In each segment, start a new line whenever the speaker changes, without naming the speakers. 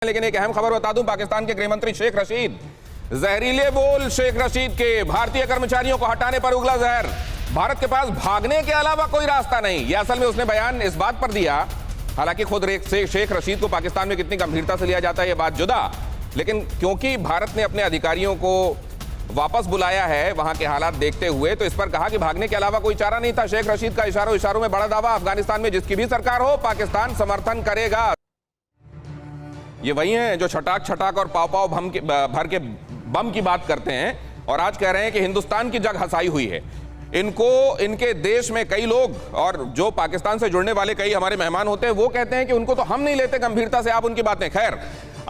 लेकिन एक अहम खबर बता दूं, पाकिस्तान के गृहमंत्री शेख रशीद, जहरीले बोल शेख रशीद के, भारतीय कर्मचारियों को हटाने पर उगला जहर, भारत के पास भागने के अलावा कोई रास्ता नहीं। यह असल में उसने बयान इस बात पर दिया, हालांकि खुद शेख रशीद को पाकिस्तान में कितनी गंभीरता से लिया जाता है यह बात जुदा, लेकिन क्योंकि भारत ने अपने अधिकारियों को वापस बुलाया है वहां के हालात देखते हुए, तो इस पर कहा कि भागने के अलावा कोई चारा नहीं था। शेख रशीद का इशारों में बड़ा दावा, अफगानिस्तान में जिसकी भी सरकार हो पाकिस्तान समर्थन करेगा। ये वही हैं जो छटाक और पाव भर के बम की बात करते हैं और आज कह रहे हैं कि हिंदुस्तान की जग हसाई हुई है। इनको इनके देश में कई लोग और जो पाकिस्तान से जुड़ने वाले कई हमारे मेहमान होते हैं वो कहते हैं कि उनको तो हम नहीं लेते गंभीरता से आप उनकी बातें। खैर,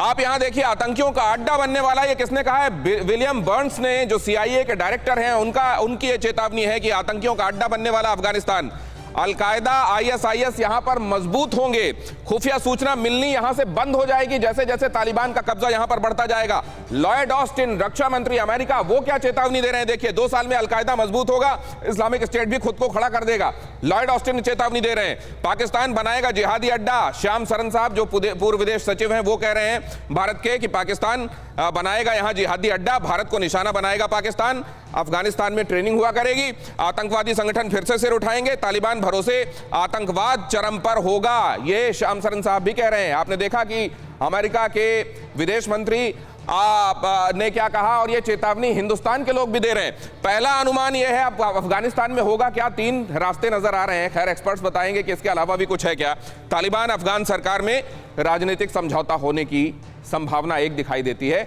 आप यहां देखिए, आतंकियों का अड्डा बनने वाला ये किसने कहा है? विलियम बर्न्स ने, जो CIA के डायरेक्टर हैं, उनकी ये चेतावनी है कि आतंकियों का अड्डा बनने वाला अफगानिस्तान। अलकायदा ISIS यहां पर मजबूत होंगे, खुफिया सूचना मिलनी यहां से बंद हो जाएगी जैसे जैसे तालिबान का कब्जा यहां पर बढ़ता जाएगा। लॉयड ऑस्टिन, रक्षा मंत्री अमेरिका, वो क्या चेतावनी दे रहे हैं? देखिए, 2 साल में अलकायदा मजबूत होगा, इस्लामिक स्टेट भी खुद को खड़ा कर देगा। लॉयड ऑस्टिन चेतावनी दे रहे हैं, पाकिस्तान बनाएगा जिहादी अड्डा। श्याम सरन साहब जो पूर्व विदेश सचिव हैं वो कह रहे हैं भारत के कि पाकिस्तान बनाएगा यहां जिहादी अड्डा, भारत को निशाना बनाएगा पाकिस्तान, अफगानिस्तान में ट्रेनिंग हुआ करेगी, आतंकवादी संगठन फिर से सिर उठाएंगे, तालिबान भरोसे आतंकवाद चरम पर होगा, ये श्याम सरन साहब भी कह रहे हैं। आपने देखा कि अमेरिका के विदेश मंत्री ने क्या कहा और ये चेतावनी हिंदुस्तान के लोग भी दे रहे हैं। पहला अनुमान यह है, अब अफगानिस्तान में होगा क्या? 3 रास्ते नजर आ रहे हैं, खैर एक्सपर्ट्स बताएंगे कि इसके अलावा भी कुछ है क्या। तालिबान अफगान सरकार में राजनीतिक समझौता होने की संभावना एक दिखाई देती है,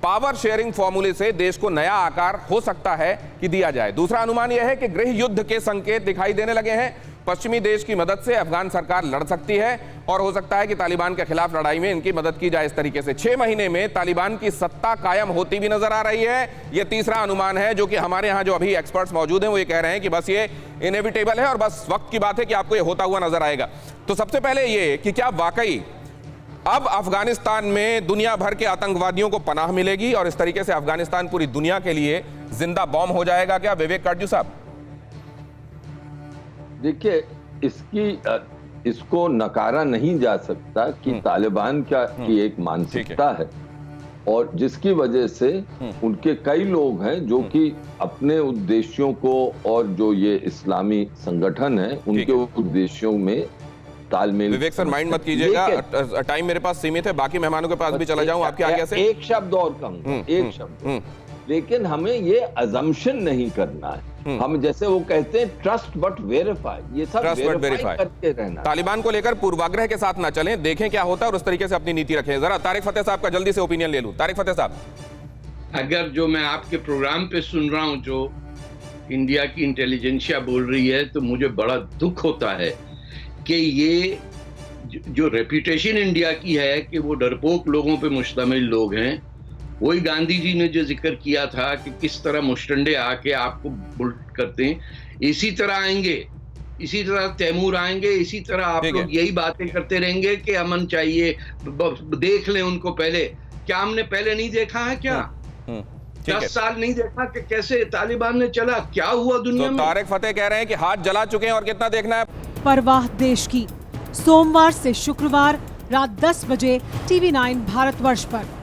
पावर शेयरिंग फॉर्मूले से देश को नया आकार हो सकता है कि दिया जाए। दूसरा अनुमान यह है कि गृह युद्ध के संकेत दिखाई देने लगे हैं, पश्चिमी देश की मदद से अफगान सरकार लड़ सकती है और हो सकता है कि तालिबान के खिलाफ लड़ाई में इनकी मदद की जाए। इस तरीके से 6 महीने में तालिबान की सत्ता कायम होती भी नजर आ रही है। यह तीसरा अनुमान है जो कि हमारे यहाँ जो अभी एक्सपर्ट्स मौजूद हैं वो ये कह रहे हैं कि बस ये इनएविटेबल है और बस वक्त की बात है कि आपको ये होता हुआ नजर आएगा। तो सबसे पहले ये कि क्या वाकई अब अफगानिस्तान में दुनिया भर के आतंकवादियों को पनाह मिलेगी और इस तरीके से अफगानिस्तान पूरी दुनिया के लिए जिंदा बॉम्ब हो जाएगा क्या? विवेक काटजू साहब,
देखिए, इसको नकारा नहीं जा सकता कि तालिबान की एक मानसिकता है और जिसकी वजह से उनके कई लोग हैं जो कि अपने उद्देश्यों को और जो ये इस्लामी संगठन है उनके उद्देश्यों में तालमेल।
विवेक सर, माइंड मत कीजिएगा, टाइम मेरे पास सीमित है, बाकी मेहमानों के पास भी चला जाऊं आपके आगे से।
एक शब्द और कहूंगा, एक शब्द, लेकिन हमें ये अजम्पशन नहीं करना है। हम जैसे वो कहते हैं ट्रस्ट बट वेरीफाई, ये सब वेरीफाई करके रहना।
तालिबान को लेकर पूर्वाग्रह के साथ ना चलें, देखें क्या होता है और उस तरीके से अपनी नीति रखें। जरा तारिक फतेह साहब का जल्दी से ओपिनियन ले लूं। तारिक फतेह साहब,
अगर जो मैं आपके प्रोग्राम पे सुन रहा हूं जो इंडिया की इंटेलिजेंसिया बोल रही है तो मुझे बड़ा दुख होता है कि ये जो रेपुटेशन इंडिया की है कि वो डरपोक लोगों पे मुश्तमिल लोग हैं, वही गांधी जी ने जो जिक्र किया था कि किस तरह मुश्तंडे आके आपको बुल्ट करते हैं, इसी तरह आएंगे, इसी तरह तैमूर आएंगे, इसी तरह आप लोग यही बातें करते रहेंगे कि अमन चाहिए, देख लें उनको पहले। क्या हमने पहले नहीं देखा है क्या? 10 साल नहीं देखा कि कैसे तालिबान ने चला, क्या हुआ दुनिया में?
तारिक फतेह कह रहे हैं कि हाथ जला चुके हैं और कितना देखना है।
परवाह देश की, सोमवार से शुक्रवार रात 10 बजे TV9 भारतवर्ष पर।